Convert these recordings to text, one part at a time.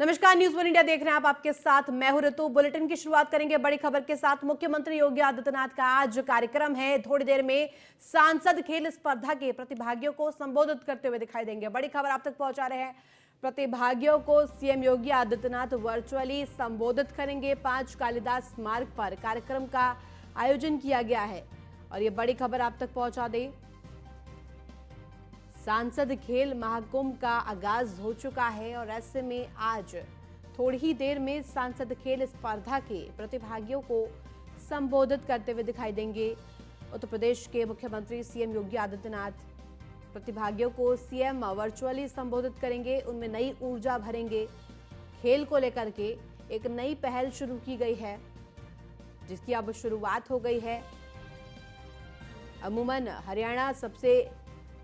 नमस्कार, news one India देख रहे हैं आप। आपके साथ मैं हूं ऋतु। बुलेटिन की शुरुआत करेंगे बड़ी खबर के साथ। मुख्यमंत्री योगी आदित्यनाथ का आज कार्यक्रम है। थोड़ी देर में सांसद खेल स्पर्धा के प्रतिभागियों को संबोधित करते हुए दिखाई देंगे। बड़ी खबर आप तक पहुंचा रहे हैं। प्रतिभागियों को सीएम योगी आदित्यनाथ वर्चुअली संबोधित करेंगे। 5 कालिदास मार्ग पर कार्यक्रम का आयोजन किया गया है और ये बड़ी खबर आप तक पहुंचा दें। सांसद खेल महाकुंभ का आगाज हो चुका है और ऐसे में आज थोड़ी ही देर में सांसद खेल स्पर्धा के प्रतिभागियों को संबोधित करते हुए दिखाई देंगे। उत्तर प्रदेश के मुख्यमंत्री सीएम योगी आदित्यनाथ प्रतिभागियों को सीएम वर्चुअली संबोधित करेंगे। उनमें नई ऊर्जा भरेंगे। खेल को लेकर के एक नई पहल शुरू की गई है जिसकी अब शुरुआत हो गई है। अमूमन हरियाणा सबसे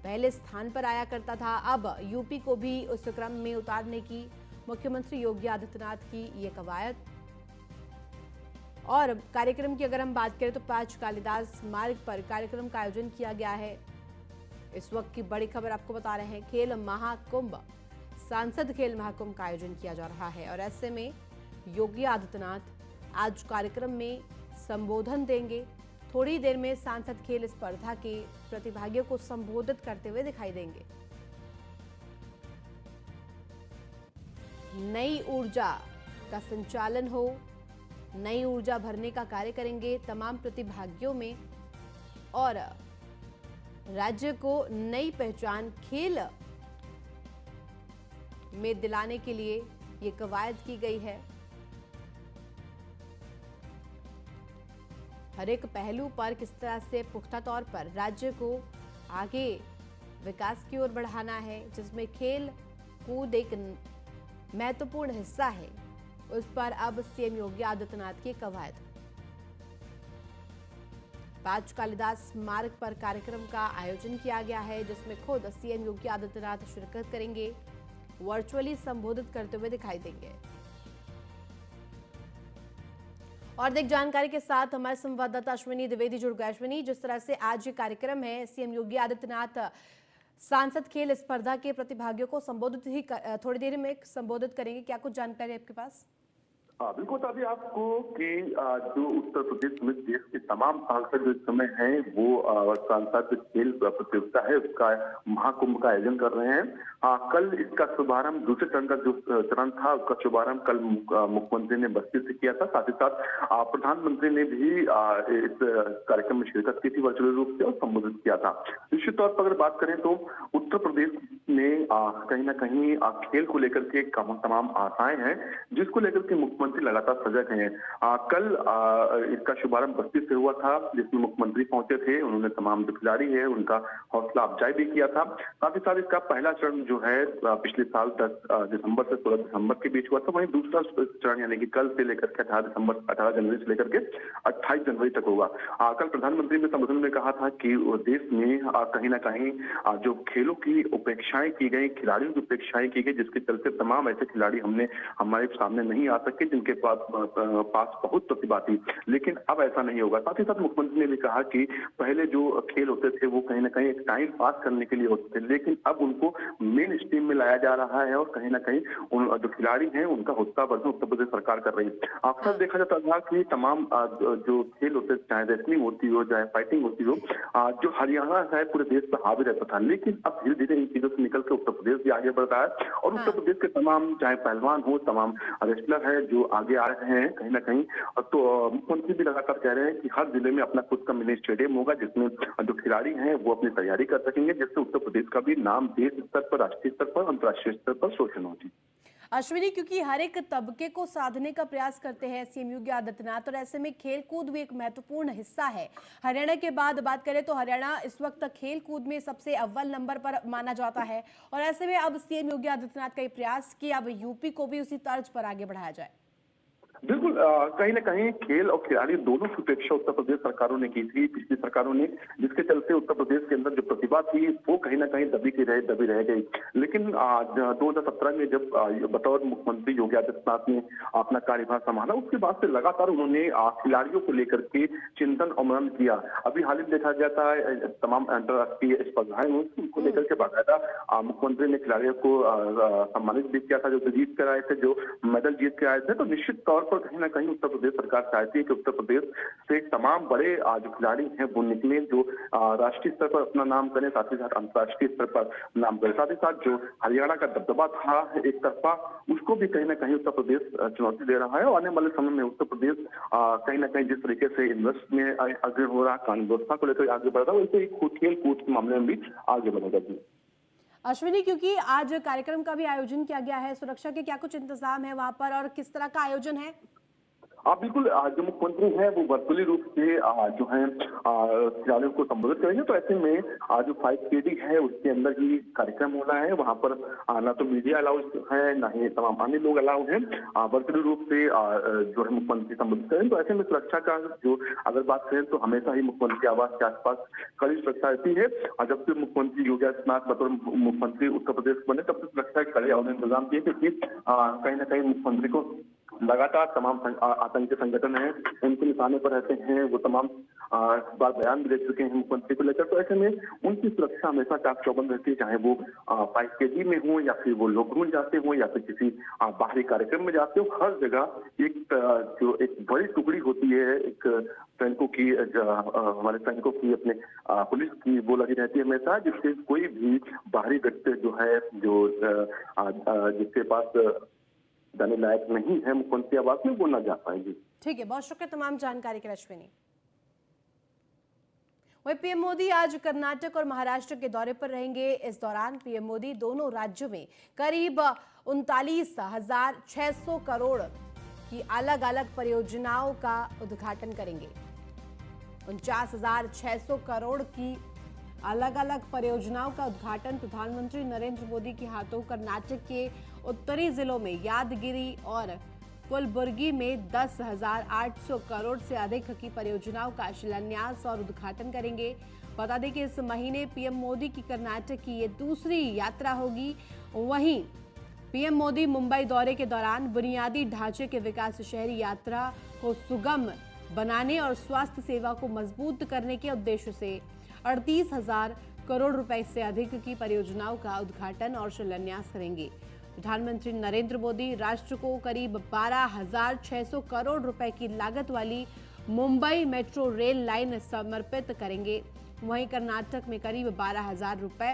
पहले स्थान पर आया करता था, अब यूपी को भी उस क्रम में उतारने की मुख्यमंत्री योगी आदित्यनाथ की ये कवायद। और कार्यक्रम की अगर हम बात करें तो 5 कालिदास मार्ग पर कार्यक्रम का आयोजन किया गया है। इस वक्त की बड़ी खबर आपको बता रहे हैं। खेल महाकुंभ, सांसद खेल महाकुंभ का आयोजन किया जा रहा है और ऐसे में योगी आदित्यनाथ आज कार्यक्रम में संबोधन देंगे। थोड़ी देर में सांसद खेल स्पर्धा के प्रतिभागियों को संबोधित करते हुए दिखाई देंगे। नई ऊर्जा का संचालन हो, नई ऊर्जा भरने का कार्य करेंगे तमाम प्रतिभागियों में और राज्य को नई पहचान खेल में दिलाने के लिए ये कवायद की गई है। हर एक पहलू पर किस तरह से पुख्ता तौर पर राज्य को आगे विकास की ओर बढ़ाना है, जिसमें खेल कूद एक महत्वपूर्ण हिस्सा है, उस पर अब सीएम योगी आदित्यनाथ की कवायद। 5 कालिदास मार्ग पर कार्यक्रम का आयोजन किया गया है जिसमें खुद सीएम योगी आदित्यनाथ शिरकत करेंगे, वर्चुअली संबोधित करते हुए दिखाई देंगे। और देख जानकारी के साथ हमारे संवाददाता अश्विनी द्विवेदी जुड़ गए। अश्विनी, जिस तरह से आज ये कार्यक्रम है, सीएम योगी आदित्यनाथ सांसद खेल स्पर्धा के प्रतिभागियों को संबोधित ही थोड़ी देर में संबोधित करेंगे, क्या कुछ जानकारी है आपके पास? बिल्कुल बता दें आपको कि जो उत्तर प्रदेश समेत देश के तमाम सांसद जो इस समय हैं वो सांसद खेल प्रतियोगिता है उसका महाकुंभ का आयोजन कर रहे हैं। कल इसका शुभारंभ, दूसरे चरण का जो चरण था उसका शुभारंभ कल मुख्यमंत्री ने बस्ती से किया था। साथ ही साथ प्रधानमंत्री ने भी इस कार्यक्रम में शिरकत की थी वर्चुअल रूप से और संबोधित किया था। निश्चित तौर पर अगर बात करें तो उत्तर प्रदेश में कहीं ना कहीं खेल को लेकर के तमाम आशाएं हैं जिसको लेकर के मुख्यमंत्री लगातार सजग हैं। कल इसका शुभारंभ बस्ती से हुआ था जिसमें मुख्यमंत्री पहुंचे थे। उन्होंने तमाम जो खिलाड़ी है उनका हौसला अफजाई भी किया था। साथ ही साथ इसका पहला चरण जो है पिछले साल 10 दिसंबर से 16 दिसंबर के बीच हुआ था। वहीं दूसरा चरण यानी कि कल से लेकर के 18 जनवरी से लेकर के 28 जनवरी तक होगा। कल प्रधानमंत्री ने संबोधन में कहा था कि देश में कहीं ना कहीं जो खेलों की उपेक्षाएं की गई, खिलाड़ियों की उपेक्षाएं की गई, जिसके चलते तमाम ऐसे खिलाड़ी हमारे सामने नहीं आ सके जिनके पास बहुत प्रतिभा थी, लेकिन अब ऐसा नहीं होगा। साथ ही साथ मुख्यमंत्री ने भी कहा कि पहले जो खेल होते थे वो कहीं ना कहीं एक टाइम पास करने के लिए होते थे, लेकिन अब उनको मेन स्ट्रीम में लाया जा रहा है और कहीं ना कहीं जो खिलाड़ी हैं उनका हौसलावर्धन उत्तर प्रदेश सरकार कर रही है। अक्सर देखा जाता था कि तमाम जो खेल होते थे, चाहे रेसलिंग होती हो चाहे फाइटिंग होती हो, जो हरियाणा है पूरे देश पर हावी रहता था, लेकिन अब धीरे धीरे इन चीजों से निकल के उत्तर प्रदेश भी आगे बढ़ रहा है और उत्तर प्रदेश के तमाम चाहे पहलवान हो, तमाम रेसलर है जो आगे आ रहे हैं कहीं ना कहीं। तो मुख्यमंत्री भी लगातार कह रहे हैं कि हर जिले में अपना खुद का मिनी स्टेडियम होगा जिसमें जो खिलाड़ी हैं वो अपनी तैयारी कर सकेंगे, जिससे उत्तर प्रदेश का भी नाम देश स्तर पर, राष्ट्रीय स्तर पर, अंतर्राष्ट्रीय स्तर पर रोशन होगी। अश्विनी, क्योंकि हर एक तबके को साधने का प्रयास करते हैं सीएम योगी आदित्यनाथ और ऐसे में खेल कूद भी एक महत्वपूर्ण हिस्सा है। हरियाणा के बाद बात करें तो हरियाणा इस वक्त खेल कूद में सबसे अव्वल नंबर पर माना जाता है और ऐसे में अब सीएम योगी आदित्यनाथ का ये प्रयास कि अब यूपी को भी उसी तर्ज पर आगे बढ़ाया जाए। बिल्कुल कहीं न कहीं खेल और खिलाड़ी दोनों की उपेक्षा उत्तर प्रदेश सरकारों ने की थी, पिछली सरकारों ने, जिसके चलते उत्तर प्रदेश के अंदर जो प्रतिभा थी, वो कहीं न कहीं दबी रह गई। लेकिन 2017 में जब बतौर मुख्यमंत्री योगी आदित्यनाथ ने अपना कार्यभार संभाला, उसके बाद से लगातार उन्होंने खिलाड़ियों को लेकर के चिंतन और मनन किया। अभी हाल ही में देखा गया था तमाम अंतर्राष्ट्रीय स्पर्धाएं हुई, उनको लेकर के बाकायदा मुख्यमंत्री ने खिलाड़ियों को सम्मानित भी किया था, जो जीत कर आए थे, जो मेडल जीत के आए थे। तो निश्चित तौर पर कहीं न कहीं उत्तर प्रदेश सरकार चाहती है कि उत्तर प्रदेश से तमाम बड़े जो खिलाड़ी हैं वो निकले, जो राष्ट्रीय स्तर पर अपना नाम करें, साथ ही साथ अंतर्राष्ट्रीय स्तर पर नाम करें। साथ ही साथ जो हरियाणा का दबदबा था एक तरफा, उसको भी कहीं न कहीं उत्तर प्रदेश चुनौती दे रहा है। और आने वाले समय में उत्तर प्रदेश कहीं न कहीं जिस तरीके से इन्वेस्ट में आगे हो रहा, कानून व्यवस्था को लेकर आगे बढ़ रहा है, वैसे ही खेल कूद के मामले में भी आगे बढ़ेगा जी। अश्विनी, क्योंकि आज कार्यक्रम का भी आयोजन किया गया है, सुरक्षा के क्या कुछ इंतजाम है वहां पर और किस तरह का आयोजन है? बिल्कुल जो मुख्यमंत्री हैं वो वर्चुअली रूप से जो है खिलाड़ियों को संबोधित करेंगे। तो ऐसे में जो 5KD है उसके अंदर ही कार्यक्रम होना है। वहां पर ना तो मीडिया अलाउड है, ना ही तमाम अन्य लोग अलाउड हैं। वर्चुअली रूप से जो है मुख्यमंत्री संबोधित करेंगे। तो ऐसे में सुरक्षा का जो अगर बात करें तो हमेशा ही मुख्यमंत्री आवास के आसपास कड़ी सुरक्षा रहती है। जब से मुख्यमंत्री योगी आदित्यनाथ बतौर मुख्यमंत्री उत्तर प्रदेश बने, तब से सुरक्षा के कड़े और इंतजाम किए, क्योंकि कहीं ना कहीं मुख्यमंत्री को लगातार तमाम आतंकी संगठन है उनके निशाने पर रहते हैं। वो तमाम बार बयान भी दे चुके हैं मुख्यमंत्री को लेकर। तो ऐसे में उनकी सुरक्षा हमेशा चाक चौबंद रहती है, चाहे वो 5KD में हो, या फिर वो लोकभवन जाते हो, या फिर किसी बाहरी कार्यक्रम में जाते हो। हर जगह जो एक बड़ी टुकड़ी होती है एक सैनिकों की, हमारे सैनिकों की, अपने पुलिस की, वो लगी रहती है हमेशा, जिससे कोई भी बाहरी व्यक्ति जो है, जो जिसके पास जाने लायक नहीं है मुख्यमंत्री आवास में, वो ना जा पाएंगे। ठीक है, बहुत शुक्रिया तमाम जानकारी के लिए अश्विनी। वही पीएम मोदी आज कर्नाटक और महाराष्ट्र के दौरे पर रहेंगे। इस दौरान पीएम मोदी दोनों राज्यों में करीब 39,600 करोड़ की अलग अलग परियोजनाओं का उद्घाटन करेंगे। 49,600 करोड़ की अलग अलग परियोजनाओं का उद्घाटन प्रधानमंत्री नरेंद्र मोदी के हाथों कर्नाटक के उत्तरी जिलों में यादगिरी और कलबुर्गी में 10,800 करोड़ से अधिक की परियोजनाओं का शिलान्यास और उद्घाटन करेंगे। बता दें कि इस महीने पीएम मोदी की कर्नाटक की ये दूसरी यात्रा होगी। वहीं पीएम मोदी मुंबई दौरे के दौरान बुनियादी ढांचे के विकास, शहरी यात्रा को सुगम बनाने और स्वास्थ्य सेवा को मजबूत करने के उद्देश्य से 38,000 करोड़ रुपए से अधिक की परियोजनाओं का उद्घाटन और शिलान्यास करेंगे। प्रधानमंत्री नरेंद्र मोदी राष्ट्र को करीब 12,600 करोड़ रुपए की लागत वाली मुंबई मेट्रो रेल लाइन समर्पित करेंगे। वहीं कर्नाटक में करीब 12,000 रुपए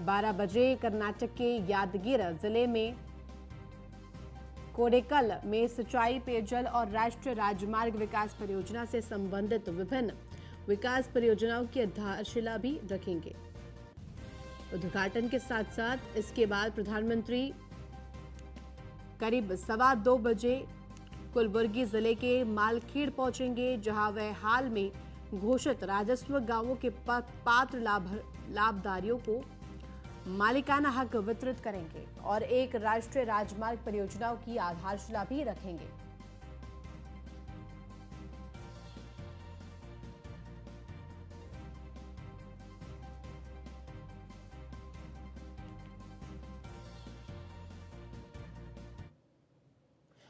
12 बजे कर्नाटक के यादगिर जिले में कोडेकल में सिंचाई, पेयजल और राष्ट्रीय राजमार्ग विकास परियोजना से संबंधित विभिन्न विकास परियोजनाओं की आधारशिला भी रखेंगे। उद्घाटन के साथ साथ इसके बाद प्रधानमंत्री करीब 2:15 बजे कलबुर्गी जिले के मालखेड़ पहुंचेंगे, जहां वह हाल में घोषित राजस्व गांवों के पात्र लाभधारियों को मालिकाना हक वितरित करेंगे और एक राष्ट्रीय राजमार्ग परियोजनाओं की आधारशिला भी रखेंगे।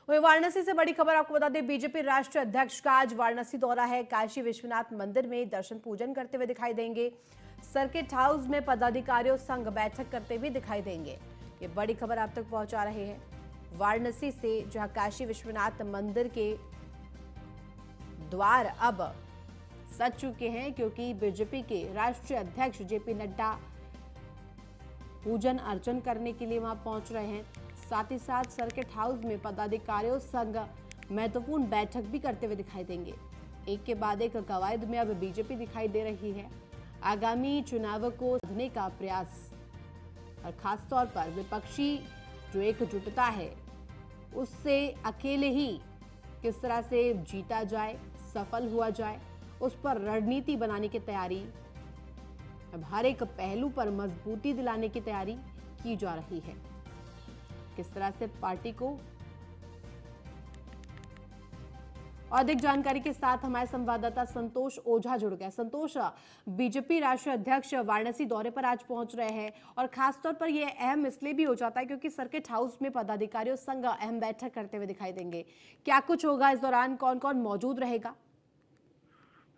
वहीं वाराणसी से बड़ी खबर आपको बता दें, बीजेपी राष्ट्रीय अध्यक्ष का आज वाराणसी दौरा है। काशी विश्वनाथ मंदिर में दर्शन पूजन करते हुए दिखाई देंगे। सर्किट हाउस में पदाधिकारियों संग बैठक करते हुए दिखाई देंगे। ये बड़ी खबर आप तक पहुंचा रहे हैं वाराणसी से, जहां काशी विश्वनाथ मंदिर के द्वार अब सज चुके हैं, क्योंकि बीजेपी के राष्ट्रीय अध्यक्ष जेपी नड्डा पूजन अर्चन करने के लिए वहां पहुंच रहे हैं। साथ ही साथ सर्किट हाउस में पदाधिकारियों संग महत्वपूर्ण बैठक भी करते हुए दिखाई देंगे। एक के बाद एक कवायद में अब बीजेपी दिखाई दे रही है। आगामी चुनाव को साधने का प्रयास और खासतौर पर विपक्षी जो एकजुटता है उससे अकेले ही किस तरह से जीता जाए, सफल हुआ जाए, उस पर रणनीति बनाने की तैयारी, अब हर एक पहलू पर मजबूती दिलाने की तैयारी की जा रही है। किस तरह से पार्टी को अधिक जानकारी के साथ हमारे संवाददाता संतोष ओझा जुड़ गए। संतोष, बीजेपी राष्ट्रीय अध्यक्ष वाराणसी दौरे पर आज पहुंच रहे हैं और खासतौर पर यह अहम इसलिए भी हो जाता है क्योंकि सर्किट हाउस में पदाधिकारियों संग अहम बैठक करते हुए दिखाई देंगे। क्या कुछ होगा इस दौरान, कौन कौन मौजूद रहेगा?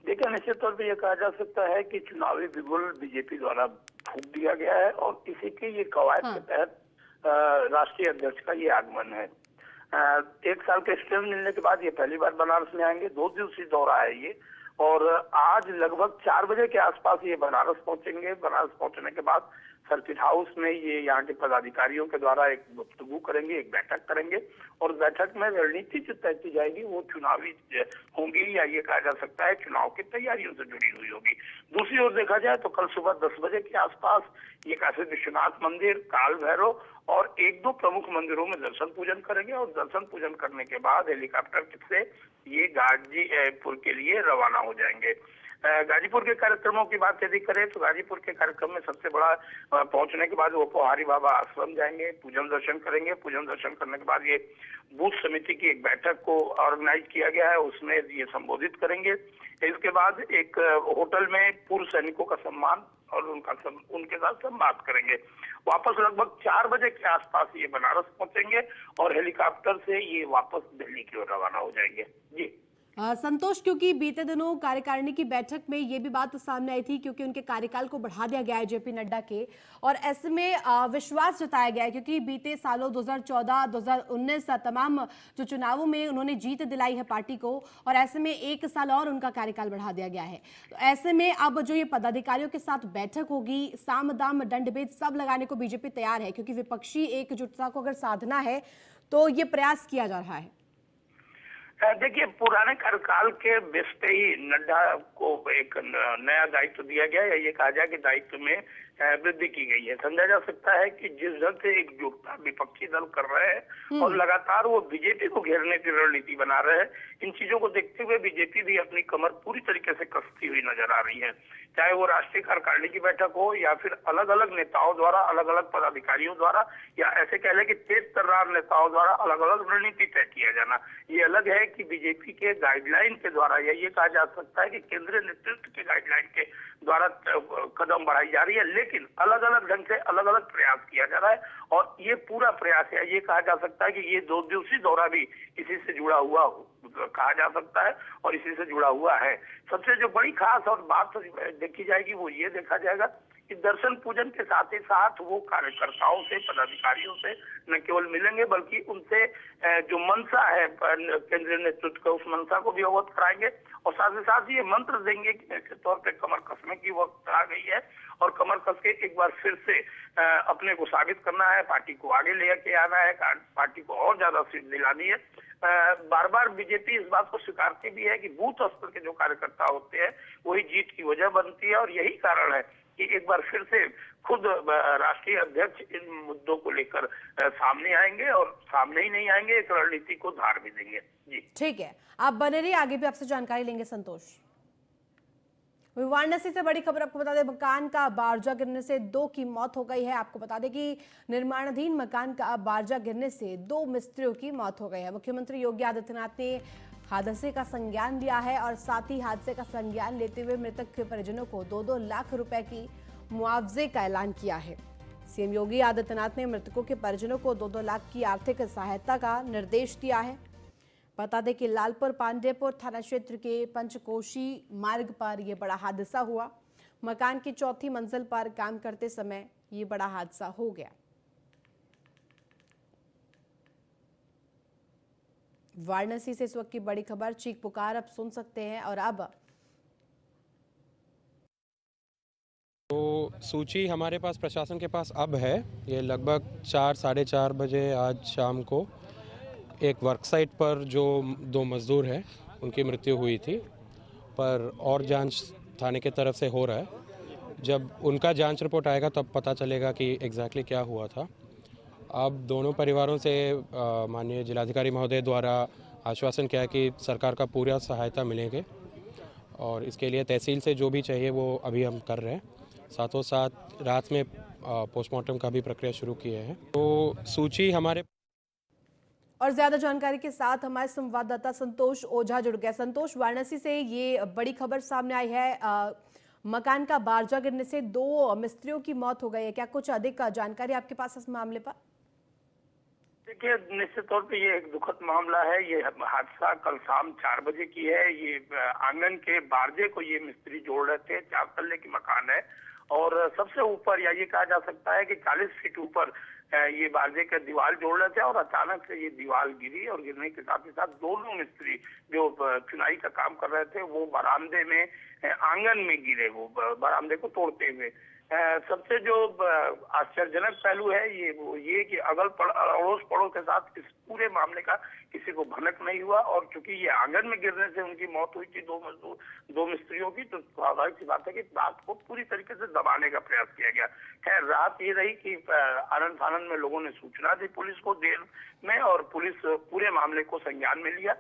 देखिए, निश्चित तौर पर यह कहा जा सकता है कि चुनावी बिगुल बीजेपी द्वारा फूंक दिया गया है और इसी के ये कवायद के तहत राष्ट्रीय अध्यक्ष का ये आगमन है। 1 साल के स्टेज मिलने के बाद ये पहली बार बनारस में आएंगे। 2 दिवसीय दौरा है ये और आज लगभग 4 बजे के आसपास ये बनारस पहुंचेंगे। बनारस पहुंचने के बाद सर्किट हाउस में ये यहाँ के पदाधिकारियों के द्वारा एक गुफ्तगू करेंगे, एक बैठक करेंगे और बैठक में रणनीति जो तय की जाएगी वो चुनावी होंगी या ये कहा जा सकता है चुनाव की तैयारियों से जुड़ी हुई होगी। दूसरी ओर देखा जाए तो कल सुबह 10 बजे के आसपास ये काशी विश्वनाथ मंदिर, काल भैरव और 1-2 प्रमुख मंदिरों में दर्शन पूजन करेंगे और दर्शन पूजन करने के बाद हेलीकॉप्टर से ये गाजीपुर के लिए रवाना हो जाएंगे। गाजीपुर के कार्यक्रमों की बात यदि करें तो गाजीपुर के कार्यक्रम में सबसे बड़ा पहुंचने के बाद वो पोहारी बाबा आश्रम जाएंगे, पूजन दर्शन करेंगे। पूजन दर्शन करने के बाद ये बूथ समिति की एक बैठक को ऑर्गेनाइज किया गया है, उसमें ये संबोधित करेंगे। इसके बाद एक होटल में पूर्व सैनिकों का सम्मान और उनके साथ संवाद करेंगे। वापस लगभग 4 बजे के आसपास ये बनारस पहुंचेंगे और हेलीकॉप्टर से ये वापस दिल्ली की ओर रवाना हो जाएंगे। जी संतोष, क्योंकि बीते दिनों कार्यकारिणी की बैठक में ये भी बात सामने आई थी क्योंकि उनके कार्यकाल को बढ़ा दिया गया है जेपी नड्डा के, और ऐसे में विश्वास जताया गया है क्योंकि बीते सालों 2014, 2019 तमाम जो चुनावों में उन्होंने जीत दिलाई है पार्टी को, और ऐसे में 1 साल और उनका कार्यकाल बढ़ा दिया गया है। तो ऐसे में अब जो ये पदाधिकारियों के साथ बैठक होगी, साम दाम दंडभेद सब लगाने को बीजेपी तैयार है क्योंकि विपक्षी एकजुटता को अगर साधना है तो ये प्रयास किया जा रहा है। देखिए, पुराने कार्यकाल के बेस पे ही नड्डा को एक नया दायित्व दिया गया या ये कहा जाए कि दायित्व में वृद्धि की गई है। समझा जा सकता है कि जिस ढंग से एकजुटता विपक्षी दल कर रहे हैं और लगातार वो बीजेपी को घेरने की रणनीति बना रहे हैं, इन चीजों को देखते हुए बीजेपी भी अपनी कमर पूरी तरीके से कसती हुई नजर आ रही है। चाहे वो राष्ट्रीय कार्यकारिणी की बैठक हो या फिर अलग अलग नेताओं द्वारा, अलग अलग पदाधिकारियों द्वारा या ऐसे कह लें कि तेज तर्रार नेताओं द्वारा अलग अलग रणनीति तय किया जाना। ये अलग है कि बीजेपी के गाइडलाइन के द्वारा या ये कहा जा सकता है कि केंद्रीय नेतृत्व के गाइडलाइन के द्वारा कदम बढ़ाई जा रही है, लेकिन अलग अलग ढंग से अलग अलग प्रयास किया जा रहा है और ये पूरा प्रयास है, ये कहा जा सकता है कि ये 2 दिवसीय दौरा भी इसी से जुड़ा हुआ कहा जा सकता है और इसी से जुड़ा हुआ है। सबसे जो बड़ी खास और बात देखी जाएगी वो ये देखा जाएगा कि दर्शन पूजन के साथ ही साथ वो कार्यकर्ताओं से, पदाधिकारियों से न केवल मिलेंगे बल्कि उनसे जो मंशा है केंद्रीय नेतृत्व का, उस मंशा को भी अवगत कराएंगे और साथ ही साथ ये मंत्र देंगे कि निश्चित तौर पे कमर कसने की वक्त आ गई है और कमर कस के एक बार फिर से अपने को साबित करना है, पार्टी को आगे लेके आना है, पार्टी को और ज्यादा सीट दिलानी है। बार बार बीजेपी इस बात को स्वीकारती भी है कि बूथ स्तर के जो कार्यकर्ता होते हैं वही जीत की वजह बनती है और यही कारण है कि एक बार फिर से खुद राष्ट्रीय अध्यक्ष इन मुद्दों को लेकर सामने आएंगे और सामने ही नहीं आएंगे, इस रणनीति को धार भी देंगे। जी ठीक है, आप बने रहिए, आगे भी आपसे जानकारी लेंगे। संतोष, वाराणसी से बड़ी खबर आपको बता दें, मकान का बारजा गिरने से 2 की मौत हो गई है। आपको बता दें कि निर्माणाधीन मकान का बारजा गिरने से 2 मिस्त्रियों की मौत हो गई है। मुख्यमंत्री योगी आदित्यनाथ ने हादसे का संज्ञान लिया है और साथ ही हादसे का संज्ञान लेते हुए मृतक के परिजनों को 2-2 लाख रुपए की मुआवजे का ऐलान किया है। सीएम योगी आदित्यनाथ ने मृतकों के परिजनों को 2-2 लाख की आर्थिक सहायता का निर्देश दिया है। बता दें कि लालपुर पांडेपुर थाना क्षेत्र के पंचकोशी मार्ग पर यह बड़ा हादसा हुआ। मकान की 4थी मंजिल पर काम करते समय ये बड़ा हादसा हो गया। वाराणसी से इस वक्त की बड़ी खबर, चीख पुकार अब सुन सकते हैं और अब तो सूची हमारे पास, प्रशासन के पास अब है। ये लगभग 4, साढ़े 4 बजे आज शाम को एक वर्क साइट पर जो 2 मजदूर हैं उनकी मृत्यु हुई थी, पर और जांच थाने की तरफ से हो रहा है। जब उनका जांच रिपोर्ट आएगा तब पता चलेगा कि एग्जैक्टली क्या हुआ था। अब दोनों परिवारों से माननीय जिलाधिकारी महोदय द्वारा आश्वासन किया कि सरकार का पूरा सहायता मिलेंगे और इसके लिए तहसील से जो भी चाहिए वो अभी हम कर रहे हैं। साथों साथ रात में पोस्टमार्टम का भी प्रक्रिया शुरू किए हैं। तो सूची हमारे और ज्यादा जानकारी के साथ हमारे संवाददाता संतोष ओझा जुड़ गए। संतोष, वाराणसी से ये बड़ी खबर सामने आई है, मकान का बारजा गिरने से 2 मिस्त्रियों की मौत हो गई है। क्या कुछ अधिक जानकारी आपके पास इस मामले पर? देखिए, निश्चित तौर पे ये एक दुखद मामला है। ये हादसा कल शाम 4 बजे की है। ये आंगन के बारजे को ये मिस्त्री जोड़ रहे थे। 4 तल्ले की मकान है और सबसे ऊपर, या ये कहा जा सकता है कि 40 फीट ऊपर ये बारजे का दीवार जोड़ रहे थे और अचानक से ये दीवार गिरी और गिरने के साथ ही साथ दोनों मिस्त्री जो चुनाई का काम कर रहे थे वो बरामदे में आंगन में गिरे, वो बरामदे को तोड़ते हुए। सबसे जो आश्चर्यजनक पहलू है ये कि अड़ोस पड़ोस के साथ इस पूरे मामले का किसी को भनक नहीं हुआ और चूंकि ये आंगन में गिरने से उनकी मौत हुई थी 2 मिस्त्रियों की, तो स्वाभाविक सी बात है कि बात को पूरी तरीके से दबाने का प्रयास किया गया। खैर, रात ये रही कि आनंद फानंद में लोगों ने सूचना दी पुलिस को देर में और पुलिस पूरे मामले को संज्ञान में लिया।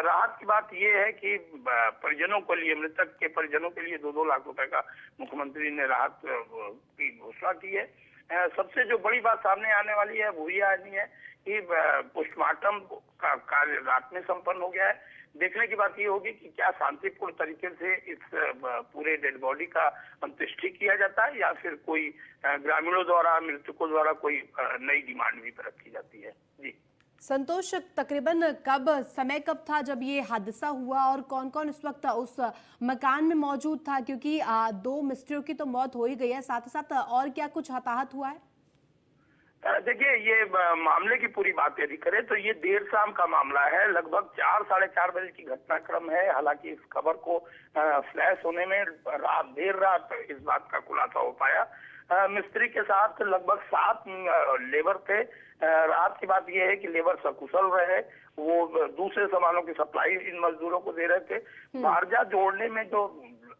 राहत की बात यह है कि परिजनों के लिए, मृतक के परिजनों के लिए 2-2 लाख रुपए का मुख्यमंत्री ने राहत की घोषणा की है। सबसे जो बड़ी बात सामने आने वाली है वो ये आनी है कि पोस्टमार्टम का कार्य रात में संपन्न हो गया है। देखने की बात ये होगी कि क्या शांतिपूर्ण तरीके से इस पूरे डेड बॉडी का अंत्येष्टि किया जाता है या फिर कोई ग्रामीणों द्वारा, मृतकों द्वारा कोई नई डिमांड भी रखी जाती है। जी संतोष, तकरीबन समय कब था जब ये हादसा हुआ और कौन कौन इस वक्त उस मकान में मौजूद था? क्योंकि 2 मिस्त्रियों की तो मौत हो ही गई है, साथ ही साथ और क्या कुछ हताहत हुआ है? देखिए, ये मामले की पूरी बात यदि करें तो ये देर शाम का मामला है। लगभग 4-साढ़े 4 बजे की घटनाक्रम है। हालांकि इस खबर को फ्लैश होने में देर रात इस बात का खुलासा हो पाया। मिस्त्री के साथ लगभग 7 लेबर थे। रात की बात यह है कि लेबर सकुशल रहे, वो दूसरे सामानों की सप्लाई इन मजदूरों को दे रहे थे। बारजा जोड़ने में जो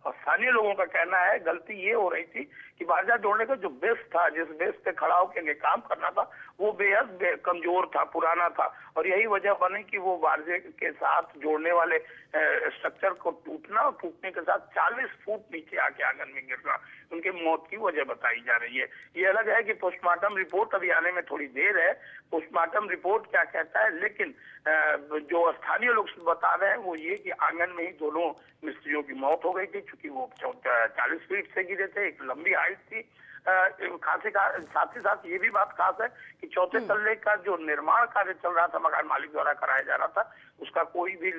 स्थानीय लोगों का कहना है, गलती ये हो रही थी कि बारजा जोड़ने का जो बेस था, जिस बेस पे खड़ा होकर काम करना था, वो बेहद कमजोर था, पुराना था और यही वजह बनी कि वो बारजे के साथ जोड़ने वाले स्ट्रक्चर को टूटना और टूटने के साथ 40 फुट नीचे आके आंगन में गिरना उनके मौत की वजह बताई जा रही है। ये अलग है कि पोस्टमार्टम रिपोर्ट अभी आने में थोड़ी देर है। पोस्टमार्टम रिपोर्ट क्या कहता है, लेकिन जो स्थानीय लोग बता रहे हैं वो ये कि आंगन में ही दोनों मिस्त्रियों की मौत हो गई थी, क्योंकि वो 40 फीट से गिरे थे, एक लंबी हाइट थी। साथ ही साथ ये भी बात खास है कि 4थे तल्ले का जो निर्माण कार्य चल रहा था, मकान मालिक द्वारा कराया जा रहा था, उसका कोई भी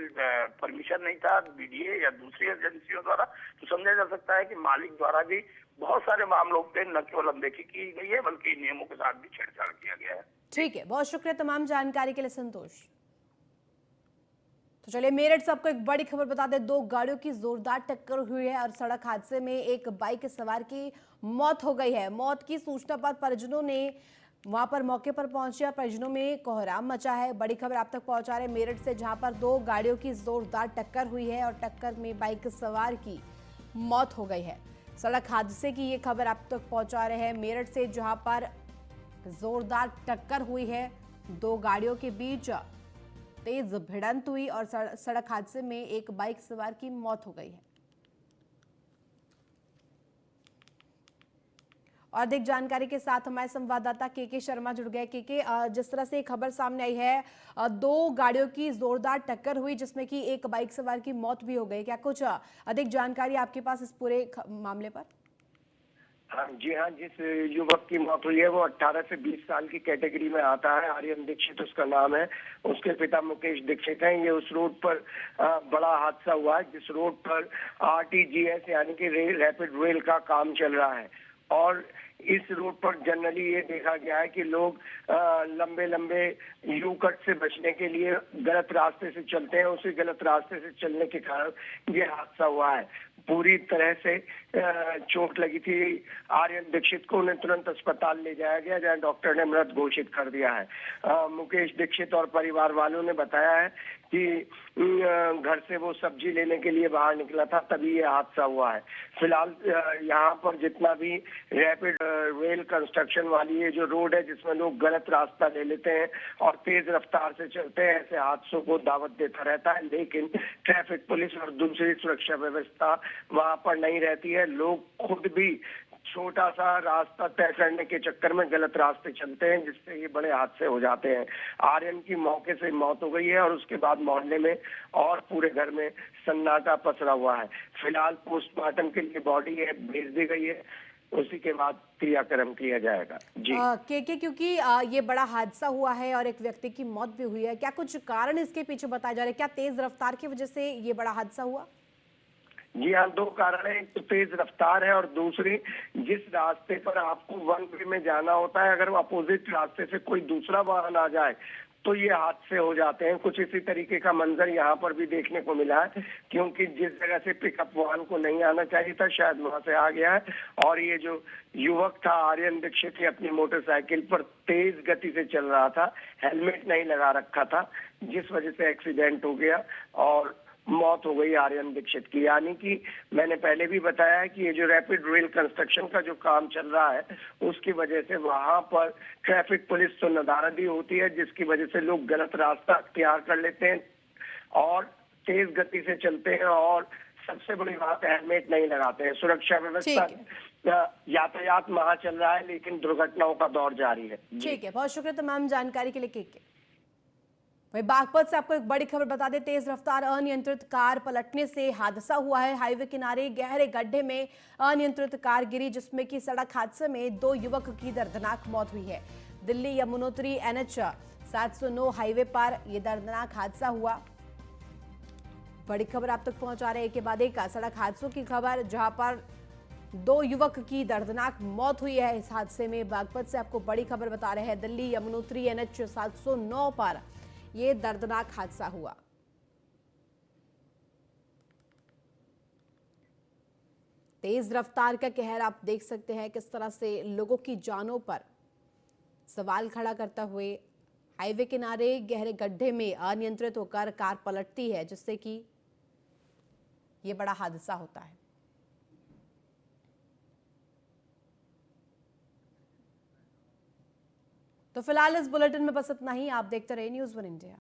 परमिशन नहीं था बीडीए या दूसरी एजेंसियों द्वारा। तो समझा जा सकता है कि मालिक द्वारा भी बहुत सारे मामलों पे न केवल अनदेखी की गई है बल्कि नियमों के साथ भी छेड़छाड़ किया गया है। ठीक है, बहुत शुक्रिया तमाम जानकारी के लिए संतोष। तो चलिए, मेरठ से आपको एक बड़ी खबर बता दें। 2 गाड़ियों की जोरदार टक्कर हुई है और सड़क हादसे में एक बाइक सवार की मौत हो गई है। मौत की सूचना पर परिजनों ने वहां पर मौके पर पहुंचे। परिजनों में कोहराम मचा है। बड़ी खबर आप तक पहुंचा रहे मेरठ से, जहां पर 2 गाड़ियों की जोरदार टक्कर हुई है और टक्कर में बाइक सवार की मौत हो गई है। सड़क हादसे की ये खबर आप तक पहुंचा रहे हैं मेरठ से, जहां पर जोरदार टक्कर हुई है। 2 गाड़ियों के बीच तेज भिड़ंत हुई और सड़क हादसे में एक बाइक सवार की मौत हो गई है। और अधिक जानकारी के साथ हमारे संवाददाता के शर्मा जुड़ गए। के जिस तरह से खबर सामने आई है, 2 गाड़ियों की जोरदार टक्कर हुई जिसमें कि एक बाइक सवार की मौत भी हो गई। क्या कुछ अधिक जानकारी आपके पास इस पूरे मामले पर? जी हाँ, जिस युवक की मौत हुई है वो 18 से 20 साल की कैटेगरी में आता है। आर्यन दीक्षित उसका नाम है। उसके पिता मुकेश दीक्षित हैं। ये उस रोड पर बड़ा हादसा हुआ है जिस रोड पर RTGS यानी कि रैपिड रेल का काम चल रहा है और इस रूट पर जनरली ये देखा गया है कि लोग लंबे लंबे यू कट से बचने के लिए गलत रास्ते से चलते हैं। उसी गलत रास्ते से चलने के कारण ये हादसा हुआ है। पूरी तरह से चोट लगी थी आर्यन दीक्षित को। उन्हें तुरंत अस्पताल ले जाया गया जहां डॉक्टर ने मृत घोषित कर दिया है। मुकेश दीक्षित और परिवार वालों ने बताया है कि घर से वो सब्जी लेने के लिए बाहर निकला था, तभी ये हादसा हुआ है। फिलहाल यहाँ पर जितना भी रैपिड रेल कंस्ट्रक्शन वाली ये जो रोड है जिसमें लोग गलत रास्ता ले लेते हैं और तेज रफ्तार से चलते हैं, ऐसे हादसों को दावत देता रहता है। लेकिन ट्रैफिक पुलिस और दूसरी सुरक्षा व्यवस्था वहां पर नहीं रहती है। लोग खुद भी छोटा सा रास्ता तय करने के चक्कर में गलत रास्ते चलते हैं, जिससे ये बड़े हादसे हो जाते हैं। आर्यन की मौके से मौत हो गई है और उसके बाद मोहल्ले में और पूरे घर में सन्नाटा पसरा हुआ है। फिलहाल पोस्टमार्टम के लिए बॉडी है भेज दी गई है, उसी के बाद क्रियाक्रम किया जाएगा। जी क्योंकि ये बड़ा हादसा हुआ है और एक व्यक्ति की मौत भी हुई है, क्या कुछ कारण इसके पीछे बताया जा रहा है? क्या तेज रफ्तार की वजह से ये बड़ा हादसा हुआ? जी हाँ, दो कारण है। एक तो तेज रफ्तार है और दूसरी, जिस रास्ते पर आपको वन वे में जाना होता है, अगर वो अपोजिट रास्ते से कोई दूसरा वाहन आ जाए तो ये हादसे हो जाते हैं। कुछ इसी तरीके का मंजर यहाँ पर भी देखने को मिला है, क्योंकि जिस जगह से पिकअप वाहन को नहीं आना चाहिए था शायद वहां से आ गया है। और ये जो युवक था आर्यन दीक्षित, ये अपनी मोटरसाइकिल पर तेज गति से चल रहा था, हेलमेट नहीं लगा रखा था, जिस वजह से एक्सीडेंट हो गया और मौत हो गई आर्यन दीक्षित की। यानी कि मैंने पहले भी बताया है कि ये जो रैपिड रेल कंस्ट्रक्शन का जो काम चल रहा है, उसकी वजह से वहां पर ट्रैफिक पुलिस तो नदारदी होती है, जिसकी वजह से लोग गलत रास्ता अख्तियार कर लेते हैं और तेज गति से चलते हैं और सबसे बड़ी बात है हेलमेट नहीं लगाते हैं। सुरक्षा व्यवस्था, यातायात वहां चल रहा है लेकिन दुर्घटनाओं का दौर जारी है। ठीक है, बहुत शुक्रिया तमाम जानकारी के लिए। वहीं बागपत से आपको एक बड़ी खबर बता दें, तेज रफ्तार अनियंत्रित कार पलटने से हादसा हुआ है। हाईवे किनारे गहरे गड्ढे में अनियंत्रित कार गिरी, जिसमें कि सड़क हादसे में 2 युवक की दर्दनाक मौत हुई है। दिल्ली यमुनोत्री NH 709 हाईवे पर यह दर्दनाक हादसा हुआ। बड़ी खबर आप तक पहुंचा रहे हैं के बाद एक सड़क हादसों की खबर, जहां पर 2 युवक की दर्दनाक मौत हुई है। इस हादसे में बागपत से आपको बड़ी खबर बता रहे हैं, दिल्ली यमुनोत्री NH 709 पर यह दर्दनाक हादसा हुआ। तेज रफ्तार का कहर आप देख सकते हैं, किस तरह से लोगों की जानों पर सवाल खड़ा करता हुए हाईवे किनारे गहरे गड्ढे में अनियंत्रित होकर कार पलटती है, जिससे कि यह बड़ा हादसा होता है। तो फिलहाल इस बुलेटिन में बस इतना ही। आप देखते रहिए न्यूज़ 1 इंडिया।